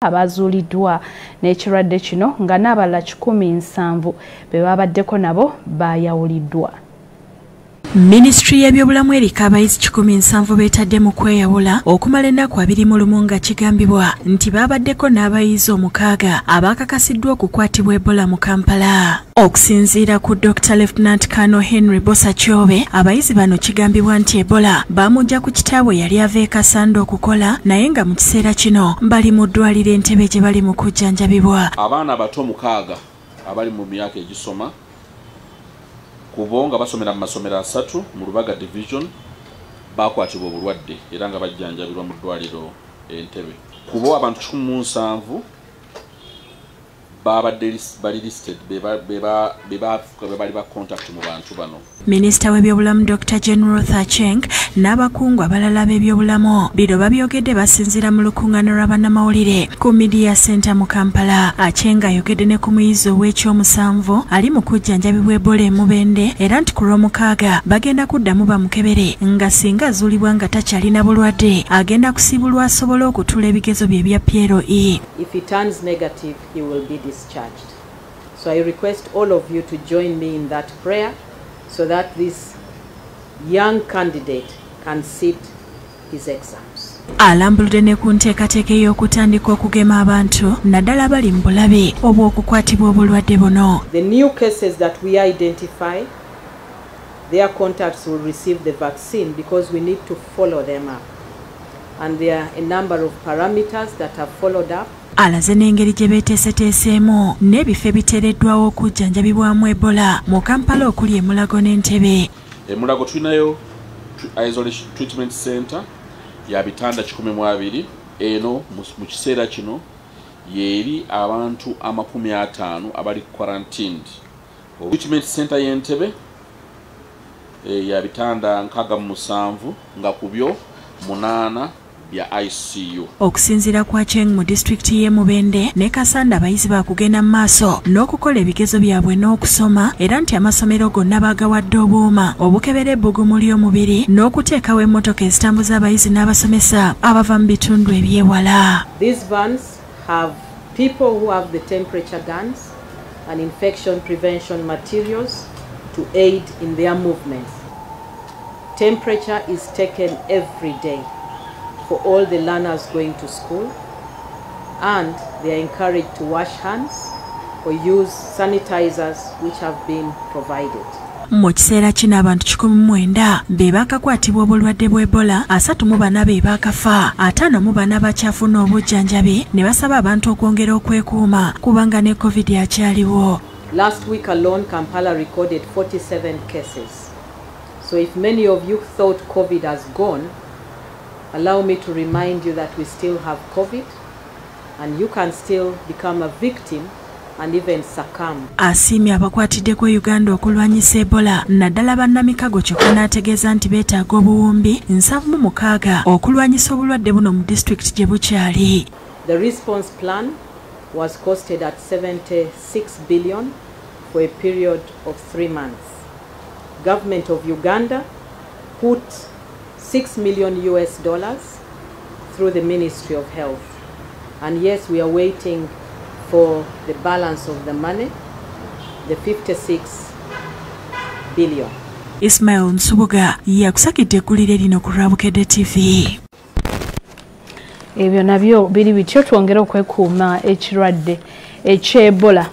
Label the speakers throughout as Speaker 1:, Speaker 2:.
Speaker 1: abazuuliddwa n'ekirwadde kino nga n'abalala 17 be babaddeko nabo baayawuliddwa.
Speaker 2: Ministry y'ebyobulamu erika abayizi 17 beetadde mu kweyawula okumala ennaku 21 nga kigambibwa nti babaddeko n'abayizi 6 abaakakasiddwa okukwatibwa Ebola mu Kampala. Okusinziira ku Dr. Lieutenant Colonel Henry Bosachobe, abayizi bano kigambibwa nti Ebola bamujja ku kitaabwe yali ava e Kasanda okukola naye nga mu kiseera kino bali mu ddwaliro Entebbe gye bali mu kujjanjabibwa.
Speaker 3: Abaana abato 6 abali mu myaka egisoma kubonga basomera mu masomero 3 mu Lubaga division bakwatibwa obulwadde era nga bajjanjabirwa mu ddwaliro Entebbe. Kubo abantu 17 babadde bali listed bali ba contact mu bantu bano.
Speaker 2: Minisita w'ebyobulamu Dr. General Thacheng n'abakungu abalala b'ebyobulamu biro babyogedde basinziira mu lukuŋŋaana lwa bannamawulire ku Media Center mu Kampala. Acheng ayogedde ne ku muyizi ow'ekyomusanvu ali mu kujjanjabibwa Ebola e Mubende era nti ku Lwomukaaga bagenda kuddamu bamukebere nga singa azuulibwa nga takyalina bulwadde agenda kusiibulwa asobole okutuula ebigezo bye ebya PLE.
Speaker 4: If he turns negative, he will be discharged. So I request all of you to join me in that prayer so that this young candidate can sit his exams.
Speaker 2: Alambuludde ne ku nteekateeka ey'okutandika okugema abantu naddala bali mu bulabe obw'okukwatibwa obulwadde buno.
Speaker 4: The new cases that we identify, their contacts will receive the vaccine because we need to follow them up. And there are a number of parameters that are followed up.
Speaker 2: Alaze n'engeri gye beeteeseteeseemu n'ebifo ebiteereddwawo okujjanjabibwamu Ebola mu Kampala okuli Emulago n'Entebbe.
Speaker 3: Emulago tulinayo isolation treatment center ya bitanda 12 eno mu kiseera kino yeri abantu 50 abali quarantined. Treatment center y'Entebbe ya bitanda 67 nga kubyo 8 ya ICU.
Speaker 2: Okusinziira kwa Cheng mu district y'e Mubende ne Kasanda abayizi bakugenda mu maaso n'okukola ebigezo byabwe n'okusoma era nti amasomero gonna baagawadde obuuma obukebera ebbugumu ly'omubiri n'okuteekawo emmotoka ezitambuza abayizi n'abasomesa abava mu bitundu ebyewala.
Speaker 4: These vans have people who have the temperature guns and infection prevention materials to aid in their movements. Temperature is taken every day for all the learners going to school, and they are encouraged to wash hands or use sanitizers which have been provided.
Speaker 2: Mu kiseera kino abantu 19 be baakakwatibwa obulwadde bw'Ebola, 34 be baakafa, 54 bakyafuna obujjanjabi ne basaba abantu okwongera okwekuuma kubanga ne COVID yakyaliwo.
Speaker 4: Last week alone, Kampala recorded 47 cases. So if many of you thought COVID has gone, allow me to remind you that we still have COVID and you can still become a victim and even succumb.
Speaker 2: Asiimye abakwatidde ku Uganda okulwanyisa Ebola naddala bannamikago kyokka n'ategeeza nti beetaaga obuwumbi 76 okulwanyisa obulwadde buno mu disitulikiti gye bukyali.
Speaker 4: The response plan was costed at 76 billion for a period of 3 months. Government of Uganda put $6 million through the Ministry of Health. And yes, we are waiting for the balance of the money, the 56 billion.
Speaker 2: Ismail Nsubuga yakusakidde eggulire lino ku Bukedde TV.
Speaker 1: Ebyo nabyo biri bityo twongera okwekuuma ekirwadde eky'Ebola.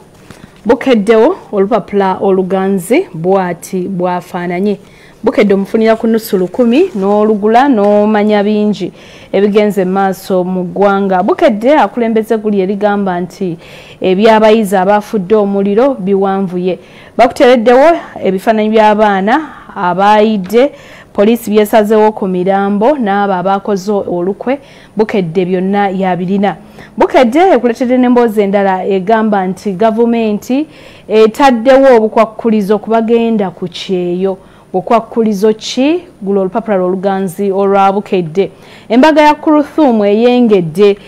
Speaker 1: Bukeddewo olupapula oluganzi bwati bwafaananye. Bukedde omufunira ku nusu 10 n'olugula n'omanya bingi ebigenze maaso mu ggwanga. Bukedde akulembeze guli erigamba nti ebyabayizi abafudde omuliro biwanvuye. Bakuteereddewo ebifaananyi by'abaana abaayidde, poliisi byesazeewo ku mirambo n'abo abakoze olukwe. Bukedde byonna yabirina. Bukedde ekuletedde n'emboozi endala egamba nti gavumenti etaddewo obukwakkulizo ku bagenda ku kyeyo bukwakulizo ki gulo olupapula oluganzi olwa Bukedde. Embaga ya Kuruthumu eyengedde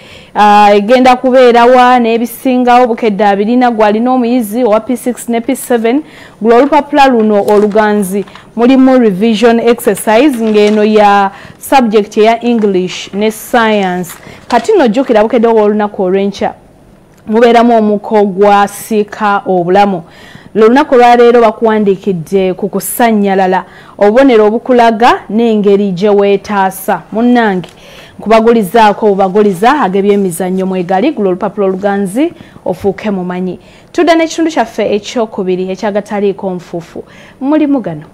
Speaker 1: egenda kubeerawa n'ebisingawo. Bukedde abirina gwalina omuyizi owa P6 ne P7 gulo olupapula luno oluganzi mulimu revision exercise ng'eno ya subject ya English ne science. Kati nojjukira Bukedde olunaku olw'enkya mubeeramu omuko gwa siika obulamu. Lunaku lwaleero bakuwandiikidde ku kusannyalala obubonero obukulaga n'engeri gye weetaasa. Munnange nkubagulizaako obubaguliza ag'ebyemizannyo mwegali gulo olupapula oluganzi ofuuke mumanyi. Tudda n'ekitundu kyaffe ekyokubiri ekyagataliiko nfuufu mulimu gano.